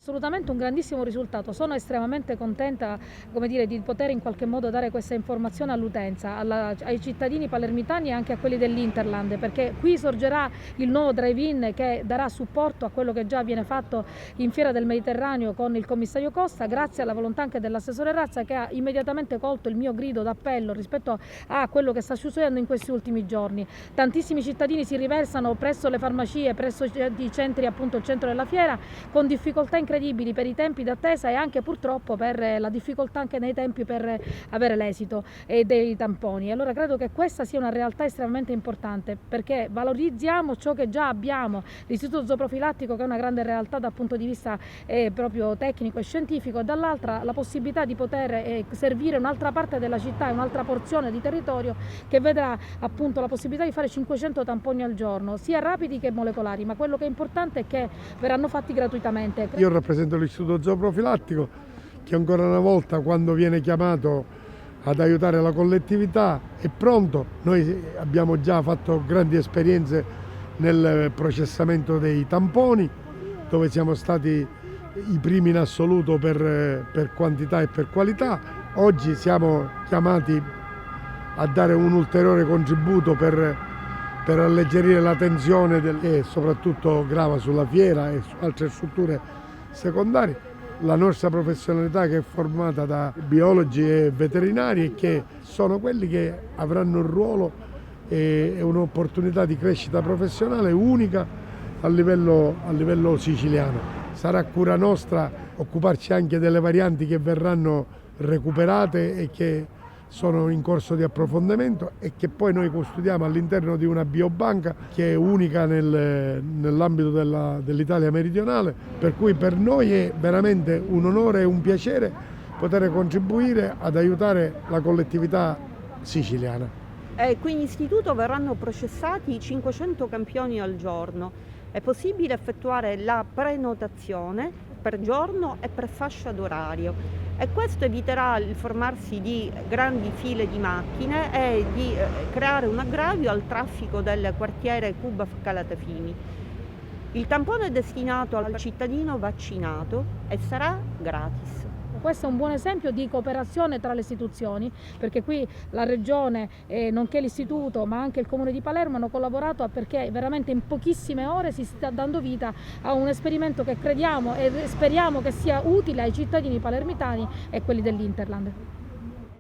Assolutamente un grandissimo risultato. Sono estremamente contenta, come dire, di poter in qualche modo dare questa informazione all'utenza, ai cittadini palermitani e anche a quelli dell'Interland, perché qui sorgerà il nuovo drive-in che darà supporto a quello che già viene fatto in Fiera del Mediterraneo con il commissario Costa, grazie alla volontà anche dell'assessore Razza, che ha immediatamente colto il mio grido d'appello rispetto a quello che sta succedendo in questi ultimi giorni. Tantissimi cittadini si riversano presso le farmacie, presso i centri, appunto il centro della fiera, con difficoltà incredibili per i tempi d'attesa e anche purtroppo per la difficoltà anche nei tempi per avere l'esito dei tamponi. Allora credo che questa sia una realtà estremamente importante, perché valorizziamo ciò che già abbiamo, l'istituto zooprofilattico, che è una grande realtà dal punto di vista proprio tecnico e scientifico, e dall'altra la possibilità di poter servire un'altra parte della città e un'altra porzione di territorio che vedrà appunto la possibilità di fare 500 tamponi al giorno, sia rapidi che molecolari, ma quello che è importante è che verranno fatti gratuitamente. Io rappresento l'istituto zooprofilattico che ancora una volta, quando viene chiamato ad aiutare la collettività, è pronto. Noi abbiamo già fatto grandi esperienze nel processamento dei tamponi, dove siamo stati i primi in assoluto per quantità e per qualità. Oggi siamo chiamati a dare un ulteriore contributo per alleggerire la tensione che soprattutto grava sulla fiera e su altre strutture secondarie. La nostra professionalità, che è formata da biologi e veterinari, e che sono quelli che avranno un ruolo e un'opportunità di crescita professionale unica a livello siciliano. Sarà cura nostra occuparci anche delle varianti che verranno recuperate e che sono in corso di approfondimento e che poi noi custodiamo all'interno di una biobanca che è unica nell'ambito dell'Italia meridionale, per cui per noi è veramente un onore e un piacere poter contribuire ad aiutare la collettività siciliana. Qui in istituto verranno processati 500 campioni al giorno. È possibile effettuare la prenotazione per giorno e per fascia d'orario, e questo eviterà il formarsi di grandi file di macchine e di creare un aggravio al traffico del quartiere Cuba Calatafimi. Il tampone è destinato al cittadino vaccinato e sarà gratis. Questo è un buon esempio di cooperazione tra le istituzioni, perché qui la Regione, nonché l'Istituto, ma anche il Comune di Palermo hanno collaborato perché veramente in pochissime ore si sta dando vita a un esperimento che crediamo e speriamo che sia utile ai cittadini palermitani e quelli dell'Interland.